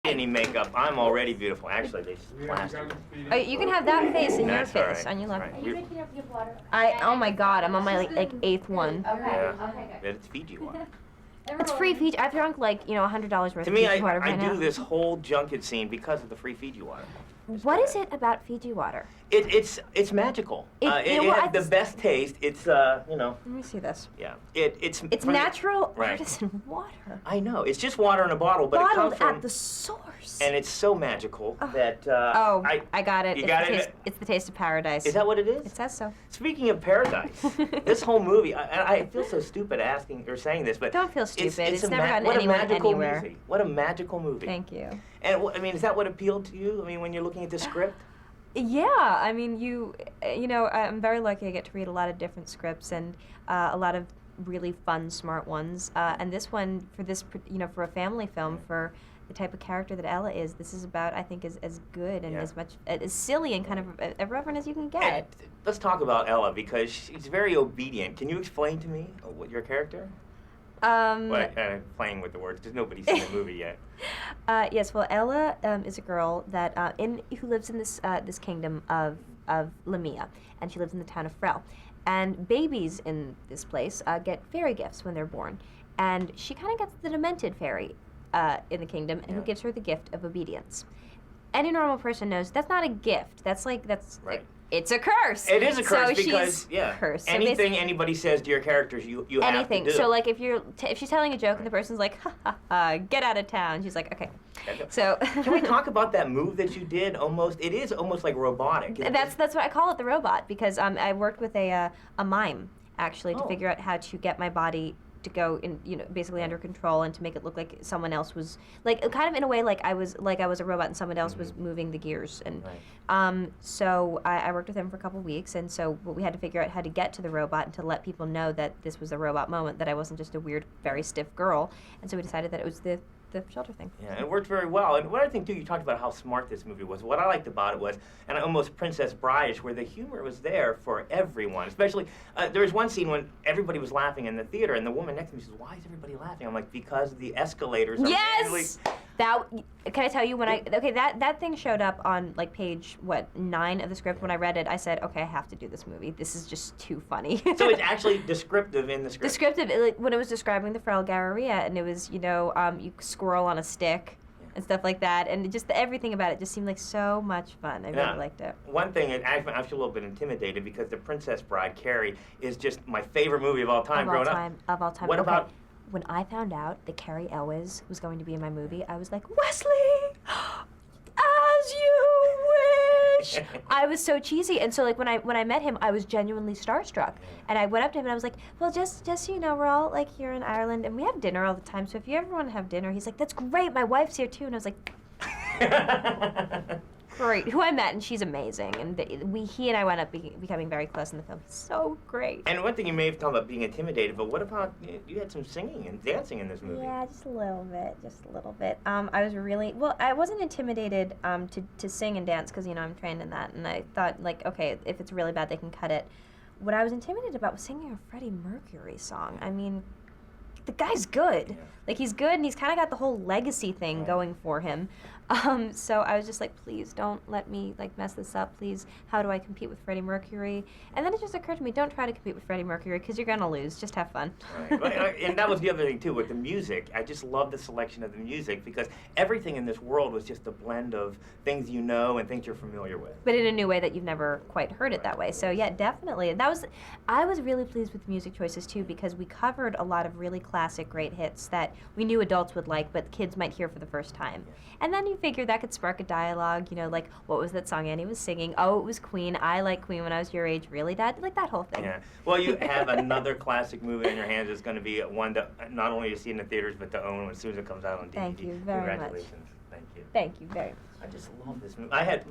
Any makeup. I'm already beautiful. Actually, they plastic. Oh, you can have that face in your That's face, right. on your left. Right. Are you making up your water? Oh my God, I'm on my like 8th one. Okay, Yeah. okay, good. It's Fiji water. It's free Fiji. I've drunk like, you know, $100 worth of To me, Fiji water I by now. do this whole junket scene because of the free Fiji water. What is it about Fiji water? It's magical. It has the best taste. It's you know. Let me see this. Yeah. It's natural right. artisan water. I know. It's just water in a bottle, but Bottled it comes from at the source. and it's so magical that I got it. You got it? It's the taste of paradise. Is that what it is? It says so. Speaking of paradise, this whole movie, I feel so stupid asking or saying this, but Don't feel stupid. It's never gotten what anyone a magical anywhere. movie. What a magical movie. Thank you. And I mean, is that what appealed to you? I mean, when you're looking at the script? Yeah, I mean, you know, I'm very lucky I get to read a lot of different scripts and a lot of really fun, smart ones. And this one, for this, you know, for a family film, for the type of character that Ella is, this is about, I think, as good and as much, as silly and kind of irreverent as you can get. And let's talk about Ella, because she's very obedient. Can you explain to me what your character? Playing with the words, because nobody's seen the movie yet. Yes, well, Ella is a girl that who lives in this this kingdom of Lamia, and she lives in the town of Frel. And babies in this place get fairy gifts when they're born, and she kind of gets the demented fairy in the kingdom, and who gives her the gift of obedience. Any normal person knows that's not a gift. That's right. It's a curse. It is a curse so because she's cursed. So anything anybody says to your characters, you have to do. So like if she's telling a joke and the person's like, ha ha ha, get out of town, she's like, okay. So can we talk about that move that you did? It is almost like robotic. That's what I call it, the robot, because I worked with a mime actually to figure out how to get my body to go in, you know, basically under control and to make it look like someone else was, like, kind of in a way like I was a robot and someone else was moving the gears. And so I worked with him for a couple weeks, and so we had to figure out how to get to the robot and to let people know that this was a robot moment, that I wasn't just a weird, very stiff girl. And so we decided that it was the shelter thing. Yeah, it worked very well. And what I think, too, you talked about how smart this movie was. What I liked about it was, and almost Princess Bride-ish, where the humor was there for everyone. Especially, there was one scene when everybody was laughing in the theater, and the woman next to me says, "Why is everybody laughing?" I'm like, "Because the escalators are really..." Can I tell you, when that thing showed up on like page 9 of the script. When I read it, I said, okay, I have to do this movie. This is just too funny. So it's actually descriptive in the script. Descriptive, like, when it was describing the Frel Galleria, and it was, you know, you squirrel on a stick and stuff like that, and just everything about it just seemed like so much fun. I really liked it. One thing, I feel a little bit intimidated because The Princess Bride, Carrie, is just my favorite movie of all time growing up. Of all time. What about... When I found out that Carrie Elwes was going to be in my movie, I was like, Wesley, as you wish. I was so cheesy, and so like when I met him, I was genuinely starstruck, and I went up to him and I was like, well, just so you know, we're all like here in Ireland, and we have dinner all the time. So if you ever want to have dinner, he's like, that's great. My wife's here too, and I was like. Great, who I met, and she's amazing, and he and I wound up becoming very close in the film. So great. And one thing you may have talked about being intimidated, but what about, you had some singing and dancing in this movie? Yeah, just a little bit. I was really, well, I wasn't intimidated to sing and dance, because, you know, I'm trained in that, and I thought, like, okay, if it's really bad, they can cut it. What I was intimidated about was singing a Freddie Mercury song. I mean, the guy's good. Yeah. Like, he's good, and he's kind of got the whole legacy thing going for him. So I was just like, please don't let me, like, mess this up. Please, how do I compete with Freddie Mercury? And then it just occurred to me, don't try to compete with Freddie Mercury, because you're going to lose. Just have fun. Right. And that was the other thing, too, with the music. I just love the selection of the music, because everything in this world was just a blend of things you know and things you're familiar with. But in a new way that you've never quite heard it that way. So, yeah, definitely. I was really pleased with the music choices, too, because we covered a lot of really classic, great hits that we knew adults would like, but kids might hear for the first time. And then you figure that could spark a dialogue, you know, like, what was that song Annie was singing? Oh, it was Queen. I like Queen when I was your age. Really, Dad? Like, that whole thing. Yeah. Well, you have another classic movie in your hands. It's going to be one to not only to see in the theaters, but to own as soon as it comes out on DVD. Thank you very much. Congratulations. Thank you. Thank you very much. I just love this movie. I had...